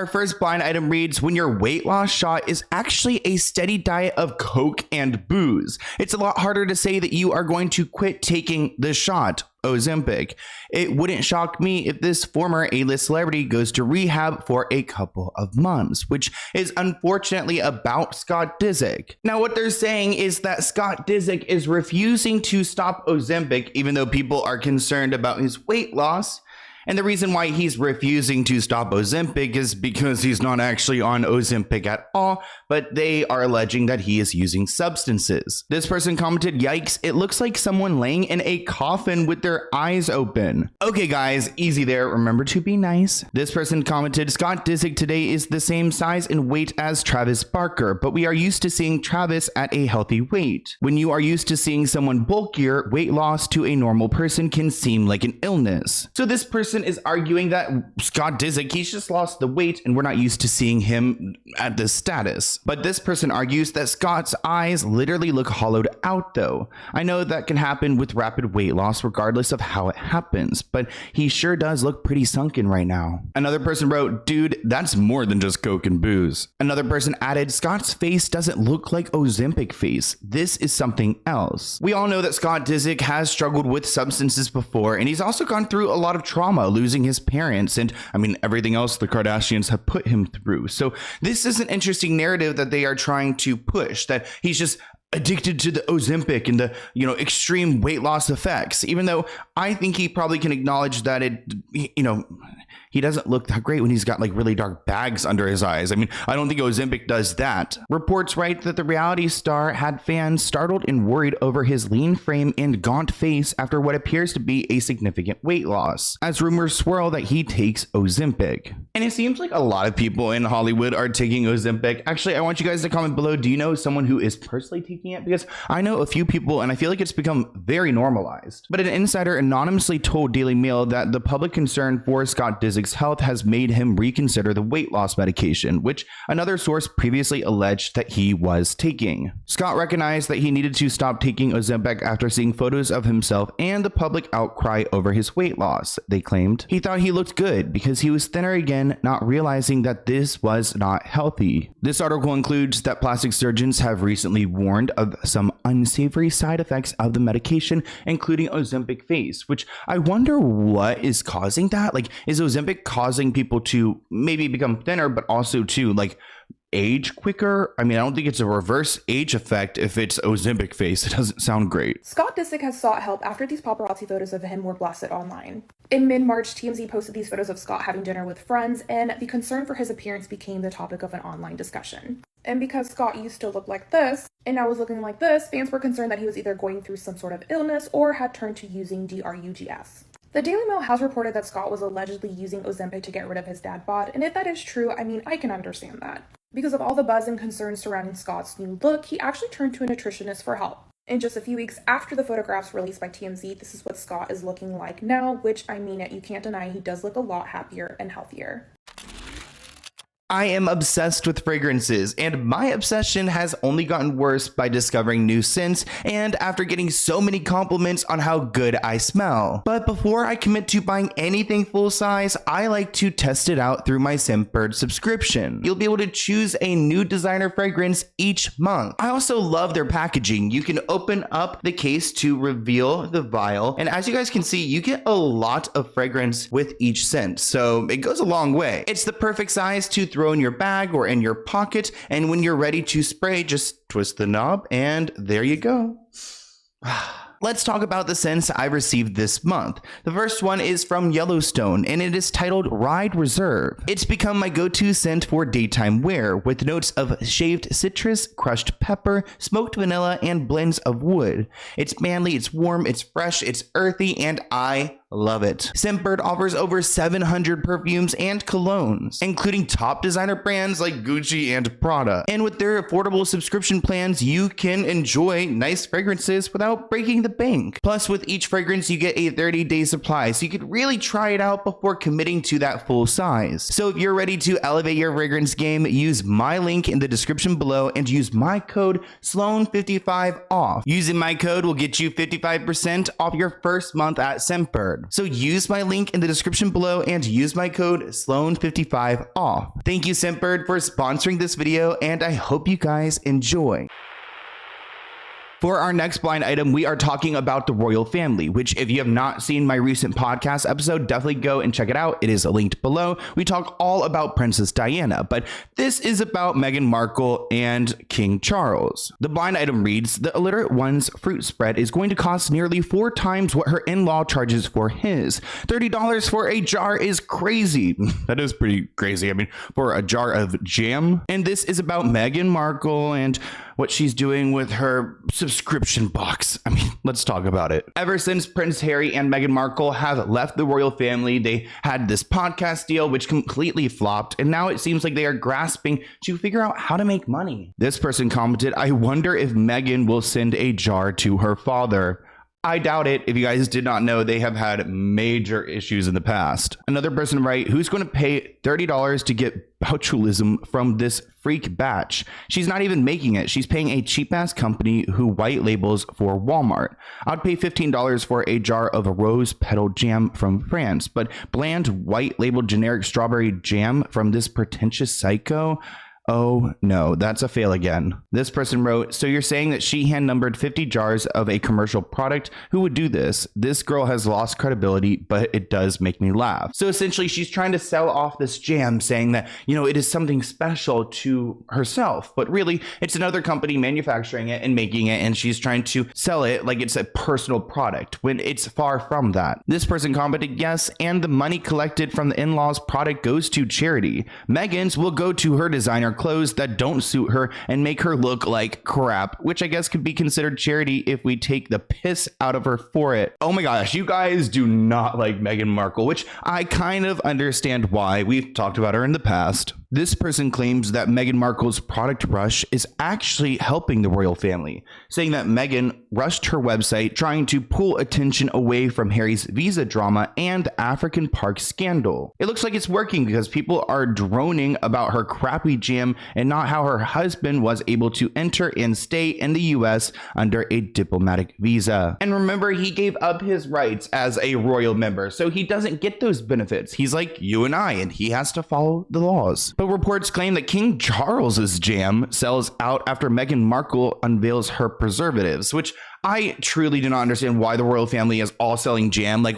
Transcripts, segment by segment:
Our first blind item reads, when your weight loss shot is actually a steady diet of Coke and booze. It's a lot harder to say that you are going to quit taking the shot, Ozempic. It wouldn't shock me if this former A-list celebrity goes to rehab for a couple of months, which is unfortunately about Scott Disick. Now, what they're saying is that Scott Disick is refusing to stop Ozempic, even though people are concerned about his weight loss. And the reason why he's refusing to stop Ozempic is because he's not actually on Ozempic at all, but they are alleging that he is using substances. This person commented, yikes, it looks like someone laying in a coffin with their eyes open. Okay guys, easy there, remember to be nice. This person commented, Scott Disick today is the same size and weight as Travis Barker, but we are used to seeing Travis at a healthy weight. When you are used to seeing someone bulkier, weight loss to a normal person can seem like an illness. So this person is arguing that Scott Disick, he's just lost the weight and we're not used to seeing him at this status. But this person argues that Scott's eyes literally look hollowed out though. I know that can happen with rapid weight loss regardless of how it happens, but he sure does look pretty sunken right now. Another person wrote, dude, that's more than just Coke and booze. Another person added, Scott's face doesn't look like Ozempic face. This is something else. We all know that Scott Disick has struggled with substances before, and he's also gone through a lot of trauma, losing his parents, and I mean everything else the Kardashians have put him through. So this is an interesting narrative that they are trying to push, that he's just addicted to the Ozempic and the, extreme weight loss effects, even though I think he probably can acknowledge that he doesn't look that great when he's got like really dark bags under his eyes. I mean, I don't think Ozempic does that. Reports write that the reality star had fans startled and worried over his lean frame and gaunt face after what appears to be a significant weight loss, as rumors swirl that he takes Ozempic. And it seems like a lot of people in Hollywood are taking Ozempic. Actually, I want you guys to comment below, do you know someone who is personally taking it? Because I know a few people and I feel like it's become very normalized. But an insider anonymously told Daily Mail that the public concern for Scott Disick's health has made him reconsider the weight loss medication, which another source previously alleged that he was taking. Scott recognized that he needed to stop taking Ozempic after seeing photos of himself and the public outcry over his weight loss, they claimed. He thought he looked good because he was thinner again, not realizing that this was not healthy. This article includes that plastic surgeons have recently warned of some unsavory side effects of the medication, including Ozempic face, which I wonder what is causing that. Like, is Ozempic causing people to maybe become thinner, but also to like age quicker? I mean, I don't think it's a reverse age effect if it's Ozempic face. It doesn't sound great. Scott Disick has sought help after these paparazzi photos of him were blasted online. In mid-March, TMZ posted these photos of Scott having dinner with friends, and the concern for his appearance became the topic of an online discussion. And because Scott used to look like this, and now was looking like this, fans were concerned that he was either going through some sort of illness or had turned to using drugs. The Daily Mail has reported that Scott was allegedly using Ozempic to get rid of his dad bod, and if that is true, I mean, I can understand that. Because of all the buzz and concerns surrounding Scott's new look, he actually turned to a nutritionist for help. And just a few weeks after the photographs released by TMZ, this is what Scott is looking like now, which, I mean it, you can't deny he does look a lot happier and healthier. I am obsessed with fragrances, and my obsession has only gotten worse by discovering new scents and after getting so many compliments on how good I smell. But before I commit to buying anything full size, I like to test it out through my Scentbird subscription. You'll be able to choose a new designer fragrance each month. I also love their packaging. You can open up the case to reveal the vial, and as you guys can see, you get a lot of fragrance with each scent, so it goes a long way. It's the perfect size to throw in your bag or in your pocket, and when you're ready to spray, just twist the knob and there you go. Let's talk about the scents I received this month. The first one is from Yellowstone, and it is titled Ride Reserve. It's become my go-to scent for daytime wear, with notes of shaved citrus, crushed pepper, smoked vanilla, and blends of wood. It's manly, it's warm, it's fresh, it's earthy, and I love it. Scentbird offers over 700 perfumes and colognes, including top designer brands like Gucci and Prada. And with their affordable subscription plans, you can enjoy nice fragrances without breaking the bank. Plus, with each fragrance, you get a 30-day supply, so you could really try it out before committing to that full size. So if you're ready to elevate your fragrance game, use my link in the description below and use my code SLOAN55 off. Using my code will get you 55% off your first month at Scentbird. offer. So use my link in the description below and use my code SLOAN55 off. Thank you, Scentbird, for sponsoring this video, and I hope you guys enjoy. For our next blind item, we are talking about the royal family, which if you have not seen my recent podcast episode, definitely go and check it out. It is linked below. We talk all about Princess Diana, but this is about Meghan Markle and King Charles. The blind item reads, the illiterate one's fruit spread is going to cost nearly 4 times what her in-law charges for his. $30 for a jar is crazy. That is pretty crazy. I mean, for a jar of jam. And this is about Meghan Markle and what she's doing with her subscription box. I mean, let's talk about it. Ever since Prince Harry and Meghan Markle have left the royal family, they had this podcast deal which completely flopped, and now it seems like they are grasping to figure out how to make money. This person commented, I wonder if Meghan will send a jar to her father. I doubt it. If you guys did not know, they have had major issues in the past. Another person write, who's going to pay $30 to get botulism from this freak batch? She's not even making it. She's paying a cheap ass company who white labels for Walmart. I'd pay $15 for a jar of rose petal jam from France, but bland white labeled generic strawberry jam from this pretentious psycho? Oh no, that's a fail again. This person wrote, so you're saying that she hand numbered 50 jars of a commercial product? Who would do this? This girl has lost credibility, but it does make me laugh. So essentially she's trying to sell off this jam saying that, you know, it is something special to herself, but really it's another company manufacturing it and making it, and she's trying to sell it like it's a personal product when it's far from that. This person commented, yes, and the money collected from the in-laws product goes to charity. Meghan's will go to her designer clothes that don't suit her and make her look like crap, which I guess could be considered charity if we take the piss out of her for it. Oh my gosh, you guys do not like Meghan Markle, which I kind of understand why. We've talked about her in the past. This person claims that Meghan Markle's product rush is actually helping the royal family, saying that Meghan rushed her website trying to pull attention away from Harry's visa drama and African Park scandal. It looks like it's working because people are droning about her crappy jam and not how her husband was able to enter and stay in the US under a diplomatic visa. And remember, he gave up his rights as a royal member, so he doesn't get those benefits. He's like you and I, and he has to follow the laws. But reports claim that King Charles's jam sells out after Meghan Markle unveils her preservatives, which I truly do not understand why the royal family is all selling jam. Like,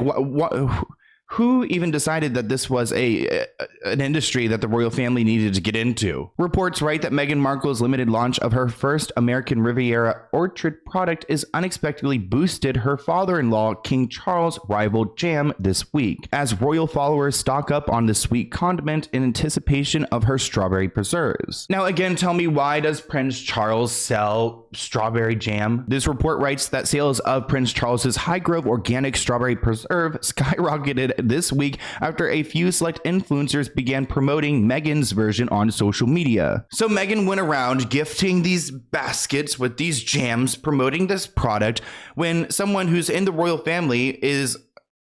who even decided that this was an industry that the royal family needed to get into? Reports write that Meghan Markle's limited launch of her first American Riviera Orchard product is unexpectedly boosted her father-in-law King Charles' rival jam this week, as royal followers stock up on the sweet condiment in anticipation of her strawberry preserves. Now again, tell me, why does Prince Charles sell strawberry jam? This report writes that sales of Prince Charles's High Grove organic strawberry preserve skyrocketed this week after a few select influencers began promoting Meghan's version on social media. So Meghan went around gifting these baskets with these jams, promoting this product, when someone who's in the royal family is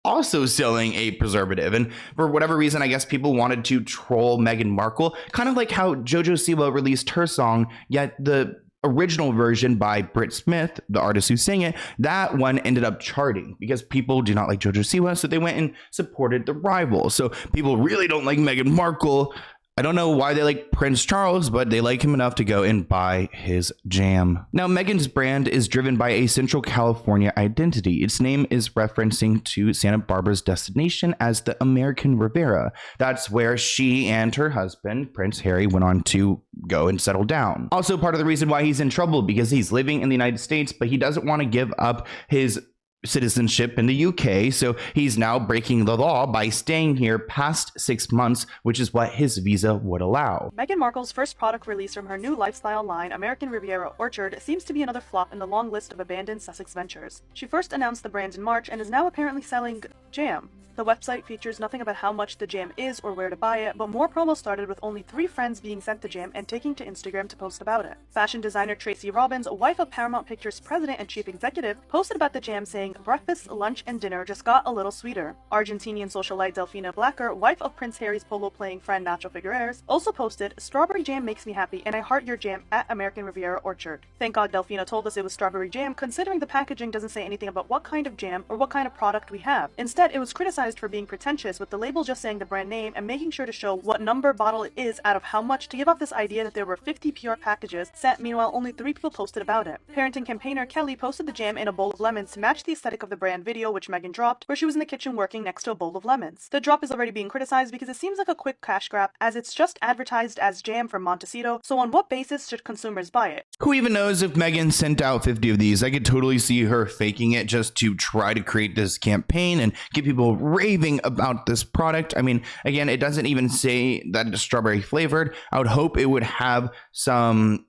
also selling a preservative. And for whatever reason, I guess people wanted to troll Meghan Markle, kind of like how JoJo Siwa released her song, yet the original version by Britt Smith, the artist who sang it, that one ended up charting because people do not like JoJo Siwa, so they went and supported the rival. So people really don't like Meghan Markle. I don't know why they like Prince Charles, but they like him enough to go and buy his jam. Now, Meghan's brand is driven by a Central California identity. Its name is referencing to Santa Barbara's destination as the American Riviera. That's where she and her husband, Prince Harry, went on to go and settle down. Also, part of the reason why he's in trouble because he's living in the United States, but he doesn't want to give up his citizenship in the UK, so he's now breaking the law by staying here past 6 months, which is what his visa would allow. Meghan Markle's first product release from her new lifestyle line, American Riviera Orchard, seems to be another flop in the long list of abandoned Sussex ventures. She first announced the brand in March and is now apparently selling jam. The website features nothing about how much the jam is or where to buy it, but more promos started with only 3 friends being sent the jam and taking to Instagram to post about it. Fashion designer Tracy Robbins, wife of Paramount Pictures president and chief executive, posted about the jam saying, saying, "Breakfast, lunch, and dinner just got a little sweeter." Argentinian socialite Delfina Blacker, wife of Prince Harry's polo-playing friend Nacho Figueres, also posted, "Strawberry jam makes me happy, and I heart your jam at American Riviera Orchard." Thank God Delfina told us it was strawberry jam, considering the packaging doesn't say anything about what kind of jam or what kind of product we have. Instead, it was criticized for being pretentious, with the label just saying the brand name and making sure to show what number bottle it is out of how much to give off this idea that there were 50 PR packages sent. Meanwhile, only 3 people posted about it. Parenting campaigner Kelly posted the jam in a bowl of lemons to match the aesthetic of the brand video, which Meghan dropped, where she was in the kitchen working next to a bowl of lemons. The drop is already being criticized because it seems like a quick cash grab, as it's just advertised as jam from Montecito, so on what basis should consumers buy it? Who even knows if Meghan sent out 50 of these? I could totally see her faking it just to try to create this campaign and get people raving about this product. I mean, again, it doesn't even say that it's strawberry flavored. I would hope it would have some,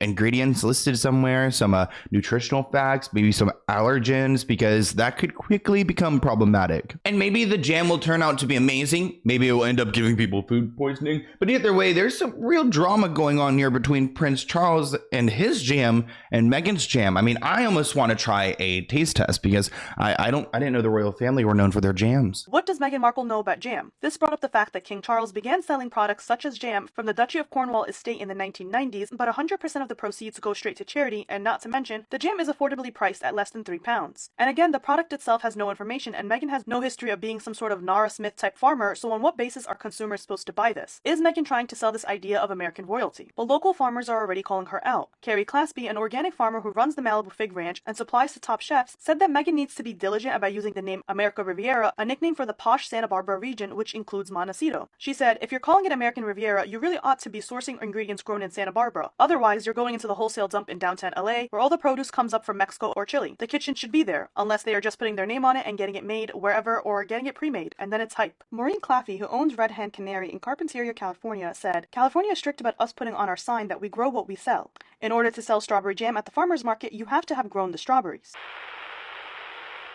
ingredients listed somewhere, some nutritional facts, maybe some allergens, because that could quickly become problematic. And maybe the jam will turn out to be amazing. Maybe it will end up giving people food poisoning. But either way, there's some real drama going on here between Prince Charles and his jam and Meghan's jam. I mean, I almost want to try a taste test because I didn't know the royal family were known for their jams. What does Meghan Markle know about jam? This brought up the fact that King Charles began selling products such as jam from the Duchy of Cornwall estate in the 1990s, but 100% of the proceeds go straight to charity, and not to mention, the jam is affordably priced at less than £3. And again, the product itself has no information, and Meghan has no history of being some sort of Nara Smith type farmer, so on what basis are consumers supposed to buy this? Is Meghan trying to sell this idea of American royalty? Well, local farmers are already calling her out. Carrie Claspy, an organic farmer who runs the Malibu Fig Ranch and supplies to top chefs, said that Meghan needs to be diligent about using the name America Riviera, a nickname for the posh Santa Barbara region, which includes Montecito. She said, "If you're calling it American Riviera, you really ought to be sourcing ingredients grown in Santa Barbara. Otherwise, you're going into the wholesale dump in downtown LA, where all the produce comes up from Mexico or Chile. The kitchen should be there, unless they are just putting their name on it and getting it made wherever, or getting it pre-made, and then it's hype." Maureen Claffey, who owns Red Hand Canary in Carpinteria, California, said, "California is strict about us putting on our sign that we grow what we sell. In order to sell strawberry jam at the farmer's market, you have to have grown the strawberries."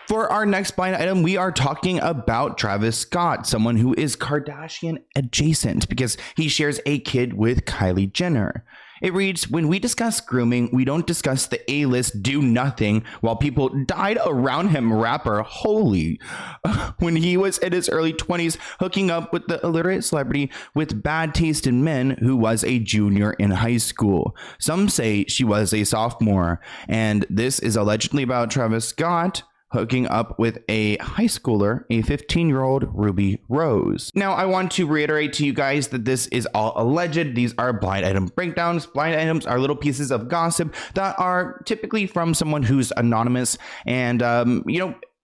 For our next blind item, we are talking about Travis Scott, someone who is Kardashian adjacent because he shares a kid with Kylie Jenner. It reads, "When we discuss grooming, we don't discuss the A-list do nothing while people died around him rapper Holy when he was in his early 20s hooking up with the illiterate celebrity with bad taste in men who was a junior in high school. Some say she was a sophomore, and this is allegedly about Travis Scott hooking up with a high schooler, a 15-year-old Ruby Rose." Now, I want to reiterate to you guys that this is all alleged. These are blind item breakdowns. Blind items are little pieces of gossip that are typically from someone who's anonymous, and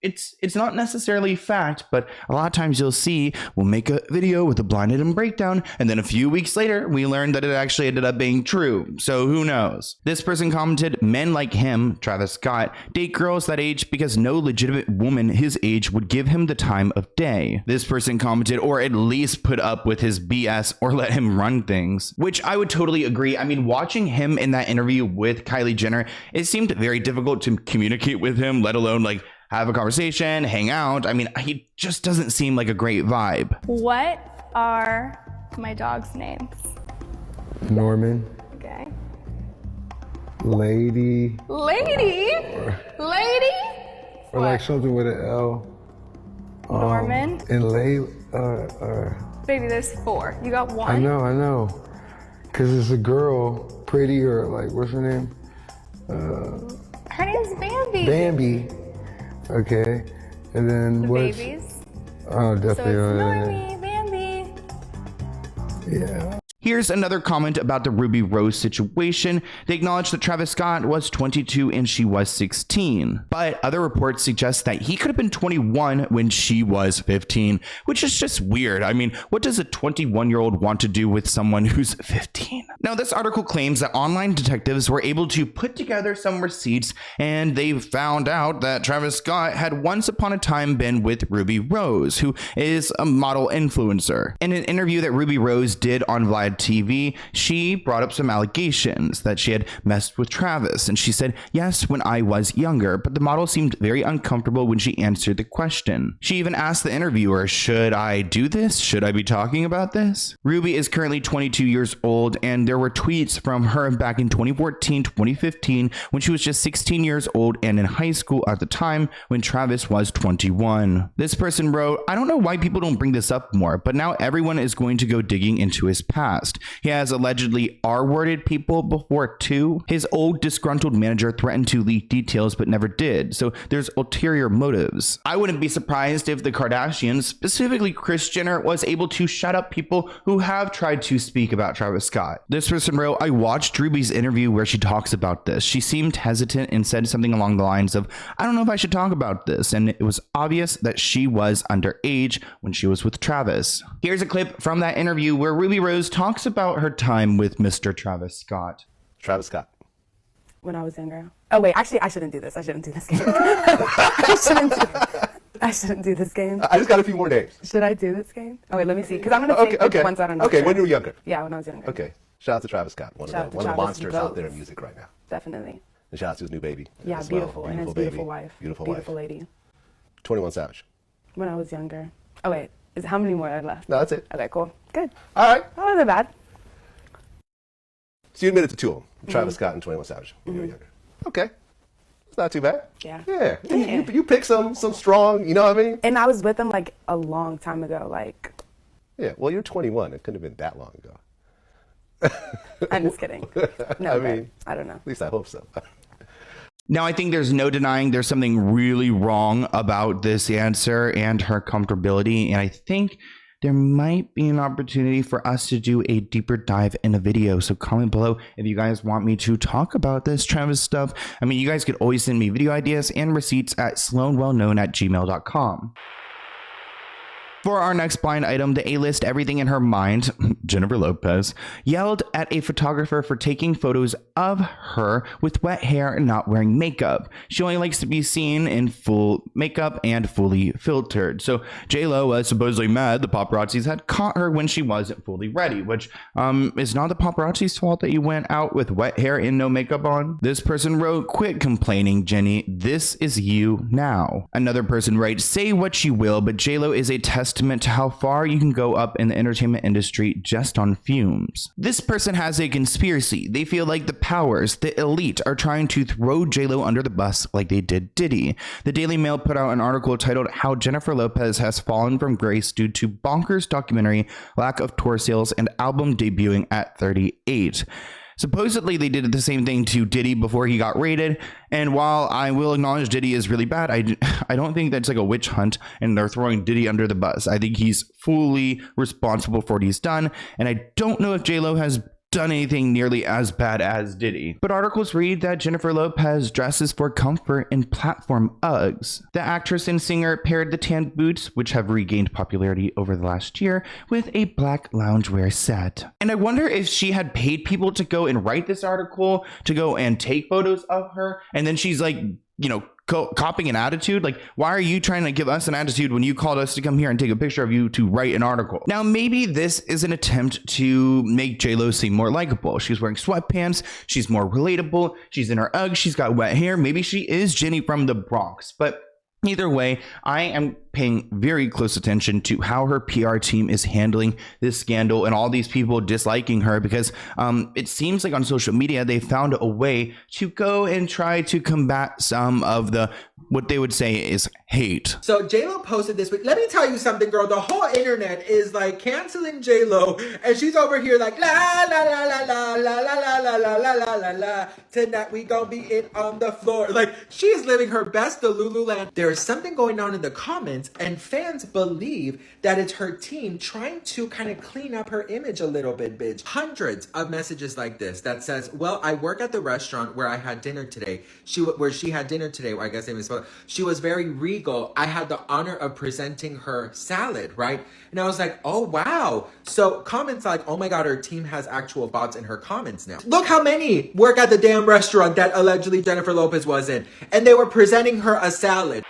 it's not necessarily fact, but a lot of times you'll see we'll make a video with a blind item breakdown, and then a few weeks later we learn that it actually ended up being true. So who knows? This person commented, "Men like him, Travis Scott, date girls that age because no legitimate woman his age would give him the time of day." This person commented, "Or at least put up with his BS or let him run things," which I would totally agree. I mean, watching him in that interview with Kylie Jenner, it seemed very difficult to communicate with him, let alone have a conversation, hang out. I mean, he just doesn't seem like a great vibe. What are my dog's names? Norman. Okay. Lady. Lady? Or like something with an L. Norman. And Baby, there's 4. You got 1. I know. Cause it's a girl, pretty, or like, what's her name? Her name's Bambi. Bambi. Okay. And then The what's... babies. Oh, definitely. So it's Normie, Bambi. Yeah. Here's another comment about the Ruby Rose situation. They acknowledge that Travis Scott was 22 and she was 16. But other reports suggest that he could have been 21 when she was 15, which is just weird. I mean, what does a 21-year-old want to do with someone who's 15? Now, this article claims that online detectives were able to put together some receipts, and they found out that Travis Scott had once upon a time been with Ruby Rose, who is a model influencer. In an interview that Ruby Rose did on Vlad live TV, she brought up some allegations that she had messed with Travis. And she said, yes, when I was younger, but the model seemed very uncomfortable when she answered the question. She even asked the interviewer, should I do this? Should I be talking about this? Ruby is currently 22 years old, and there were tweets from her back in 2014, 2015, when she was just 16 years old and in high school at the time when Travis was 21. This person wrote, I don't know why people don't bring this up more, but now everyone is going to go digging into his past. He has allegedly R-worded people before too. His old disgruntled manager threatened to leak details but never did, so there's ulterior motives. I wouldn't be surprised if the Kardashians, specifically Kris Jenner, was able to shut up people who have tried to speak about Travis Scott. This person wrote, I watched Ruby's interview where she talks about this. She seemed hesitant and said something along the lines of, I don't know if I should talk about this, and it was obvious that she was underage when she was with Travis. Here's a clip from that interview where Ruby Rose talks about her time with Mr. Travis Scott. Travis Scott. When I was younger. Oh wait, actually I shouldn't do this. I shouldn't do this game. I shouldn't do this game. I just got a few more names. Should I do this game? Oh wait, let me see. Because I'm going to take the ones I don't know. Okay, when you were younger. Yeah, when I was younger. Okay. Shout out to Travis Scott, one of the monsters out there in music right now. Definitely. And shout out to his new baby. Yeah, beautiful. And his beautiful wife. Beautiful lady. 21 Savage. When I was younger. Oh wait, how many more are left? No, that's it. Okay, cool. Good. All right. That wasn't bad. So you admitted to two of them, Travis Scott and 21 Savage when you were younger. Okay. It's not too bad. Yeah. Yeah. You pick some strong, you know what I mean? And I was with them like a long time ago, like. Yeah, well, you're 21. It couldn't have been that long ago. I'm just kidding. No, I mean, I don't know. At least I hope so. Now, I think there's no denying there's something really wrong about this answer and her comfortability. And I think there might be an opportunity for us to do a deeper dive in a video. So comment below if you guys want me to talk about this Travis stuff. I mean, you guys could always send me video ideas and receipts at SloanWellKnown@gmail.com. For our next blind item, the A-list everything in her mind, Jennifer Lopez, yelled at a photographer for taking photos of her with wet hair and not wearing makeup. She only likes to be seen in full makeup and fully filtered. So J-Lo was supposedly mad the paparazzis had caught her when she wasn't fully ready, which is not the paparazzi's fault that you went out with wet hair and no makeup on. This person wrote, quit complaining, Jenny. This is you now. Another person writes, say what you will, but J-Lo is a testament to how far you can go up in the entertainment industry just on fumes. This person has a conspiracy. They feel like the powers, the elite, are trying to throw J-Lo under the bus like they did Diddy. The Daily Mail put out an article titled How Jennifer Lopez Has Fallen from Grace Due to Bonkers Documentary, Lack of Tour Sales, and Album Debuting at 38. Supposedly, they did the same thing to Diddy before he got raided. And while I will acknowledge Diddy is really bad, I don't think that's like a witch hunt and they're throwing Diddy under the bus. I think he's fully responsible for what he's done. And I don't know if J-Lo has done anything nearly as bad as Diddy. But articles read that Jennifer Lopez dresses for comfort in platform Uggs. The actress and singer paired the tan boots, which have regained popularity over the last year, with a black loungewear set. And I wonder if she had paid people to go and write this article, to go and take photos of her, and then she's like, you know, copying an attitude. Like, why are you trying to give us an attitude when you called us to come here and take a picture of you to write an article? Now, maybe this is an attempt to make J-Lo seem more likable. She's wearing sweatpants. She's more relatable. She's in her Uggs. She's got wet hair. Maybe she is Jenny from the Bronx. But either way, I am paying very close attention to how her PR team is handling this scandal and all these people disliking her, because it seems like on social media they found a way to go and try to combat some of the what they would say is hate. So J-Lo posted this week. Let me tell you something, girl. The whole internet is like canceling J-Lo, and she's over here like la la la la la la la la la la la la la la. Tonight we gonna be it on the floor. Like, she is living her best the Lululand. There is something going on in the comments, and fans believe that it's her team trying to kind of clean up her image a little bit, bitch. Hundreds of messages like this that says, well, I work at the restaurant where I had dinner today. Where she had dinner today, where I guess they misspoke. She was very regal. I had the honor of presenting her salad, right? And I was like, oh, wow. So comments like, oh my God, her team has actual bots in her comments now. Look how many work at the damn restaurant that allegedly Jennifer Lopez was in. And they were presenting her a salad.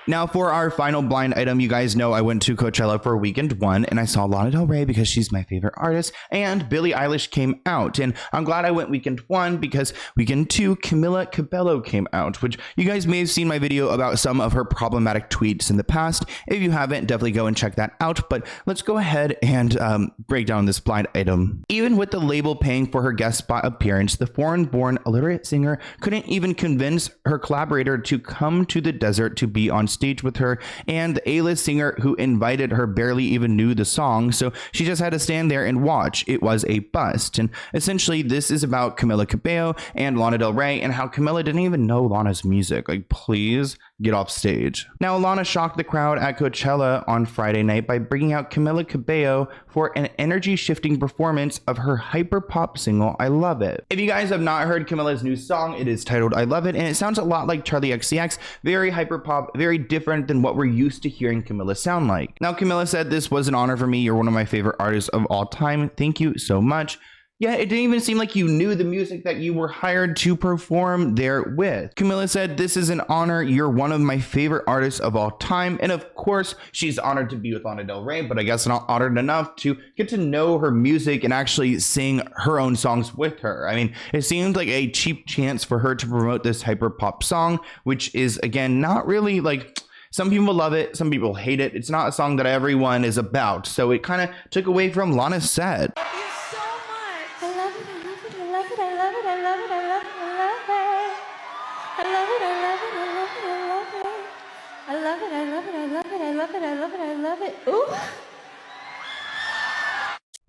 Now for our final blind item, you guys know I went to Coachella for weekend 1 and I saw Lana Del Rey because she's my favorite artist, and Billie Eilish came out. And I'm glad I went weekend 1 because weekend 2, Camila Cabello came out, which you guys may have seen my video about some of her problematic tweets in the past. If you haven't, definitely go and check that out. But let's go ahead and break down this blind item. Even with the label paying for her guest spot appearance, the foreign-born illiterate singer couldn't even convince her collaborator to come to the desert to be on stage with her, and the A-list singer who invited her barely even knew the song, so she just had to stand there and watch. It was a bust. And essentially this is about Camila Cabello and Lana Del Rey and how Camila didn't even know Lana's music. Like, please get off stage. Now Lana shocked the crowd at Coachella on Friday night by bringing out Camila Cabello for an energy shifting performance of her hyper pop single I Love It. If you guys have not heard Camila's new song, it is titled I Love It, and it sounds a lot like Charlie XCX, very hyper pop, very different than what we're used to hearing Camila sound like. Now Camila said, "This was an honor for me. You're one of my favorite artists of all time. Thank you so much." Yeah, it didn't even seem like you knew the music that you were hired to perform there with. Camila said, "This is an honor. You're one of my favorite artists of all time." And of course, she's honored to be with Lana Del Rey, but I guess not honored enough to get to know her music and actually sing her own songs with her. I mean, it seemed like a cheap chance for her to promote this hyper pop song, which is, again, not really like... Some people love it, some people hate it. It's not a song that everyone is about. So it kind of took away from Lana's set.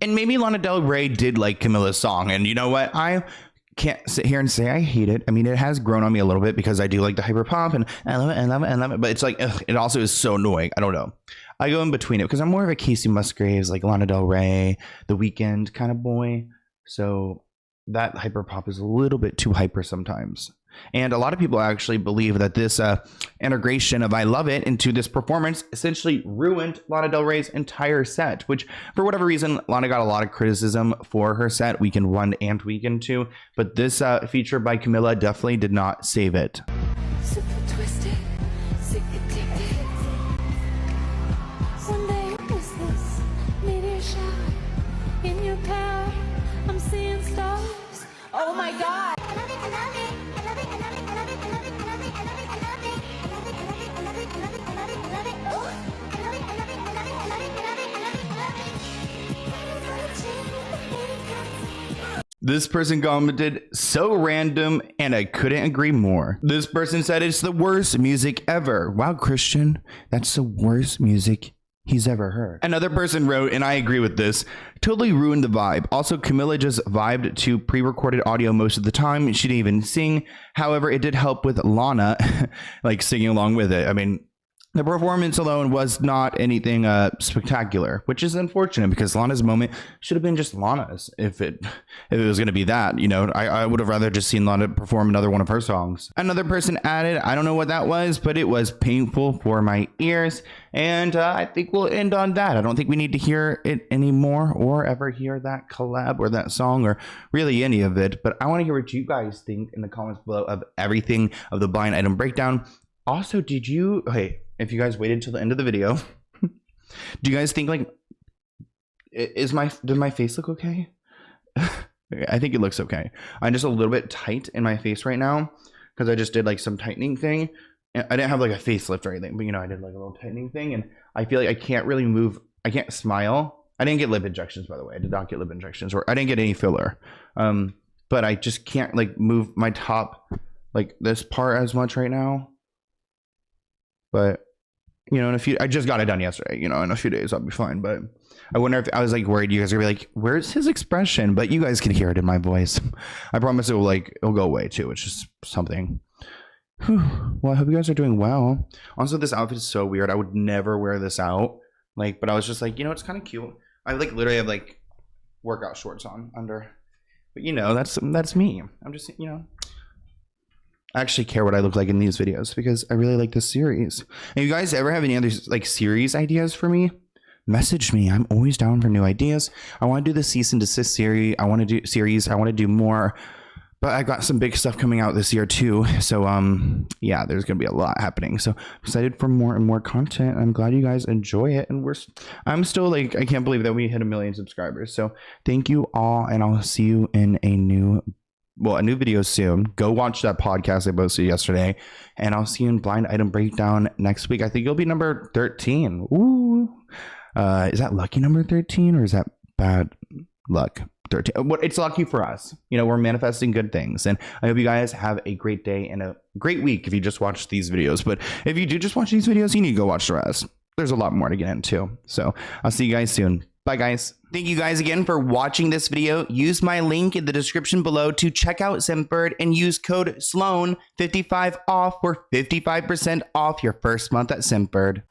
And maybe Lana Del Rey did like Camila's song. And you know what? I can't sit here and say I hate it. I mean, it has grown on me a little bit because I do like the hyper pop and I love it and love it and love it. But it's like, ugh, it also is so annoying. I don't know. I go in between it because I'm more of a Casey Musgraves, like Lana Del Rey, The Weeknd kind of boy. So that hyper pop is a little bit too hyper sometimes. And a lot of people actually believe that this integration of I Love It into this performance essentially ruined Lana Del Rey's entire set, which for whatever reason, Lana got a lot of criticism for her set, weekend 1 and weekend 2. But this feature by Camila definitely did not save it. Super twisted, sick addicted. One day is this meteor shower in your car. I'm seeing stars. Oh my God. This person commented, "So random, and I couldn't agree more." This person said, "It's the worst music ever." Wow, Christian, that's the worst music he's ever heard. Another person wrote, and I agree with this, "Totally ruined the vibe. Also, Camila just vibed to pre-recorded audio most of the time. She didn't even sing. However, it did help with Lana like singing along with it. I mean, the performance alone was not anything spectacular, which is unfortunate because Lana's moment should have been just Lana's. If it was going to be that, you know, I would have rather just seen Lana perform another one of her songs." Another person added, "I don't know what that was, but it was painful for my ears." And I think we'll end on that. I don't think we need to hear it anymore or ever hear that collab or that song or really any of it. But I want to hear what you guys think in the comments below of everything of the blind item breakdown. Also, did you... Hey, if you guys waited till the end of the video, do you guys think like, does my face look okay? I think it looks okay. I'm just a little bit tight in my face right now because I just did like some tightening thing. I didn't have like a facelift or anything, but you know, I did like a little tightening thing, and I feel like I can't really move. I can't smile. I didn't get lip injections, by the way. I did not get lip injections, or I didn't get any filler. But I just can't like move my top, like this part as much right now. But you know, I just got it done yesterday, you know, in a few days I'll be fine. But I wonder if I was like worried you guys are gonna be like, where's his expression? But you guys can hear it in my voice. I promise it'll go away too. It's just something. Whew. Well, I hope you guys are doing well. Also, this outfit is so weird. I would never wear this out. Like, but I was just like, you know, it's kind of cute. I like literally have like workout shorts on under. But you know, that's me. I'm just, you know, I actually care what I look like in these videos because I really like this series. And if you guys ever have any other like series ideas for me, message me. I'm always down for new ideas. I want to do the cease and desist series. I want to do more But I got some big stuff coming out this year too. So yeah, there's gonna be a lot happening. So I'm excited for more and more content. I'm glad you guys enjoy it. And I'm still like, I can't believe that we hit 1 million subscribers. So thank you all, and I'll see you in a new video soon. Go watch that podcast I posted yesterday, and I'll see you in Blind Item Breakdown next week. I think it'll be number 13. Ooh. Is that lucky number 13 or is that bad luck? 13. It's lucky for us. You know, we're manifesting good things, and I hope you guys have a great day and a great week if you just watch these videos. But if you do just watch these videos, you need to go watch the rest. There's a lot more to get into. So I'll see you guys soon. Bye, guys. Thank you guys again for watching this video. Use my link in the description below to check out Scentbird and use code SLOAN55 off for 55% off your first month at Scentbird.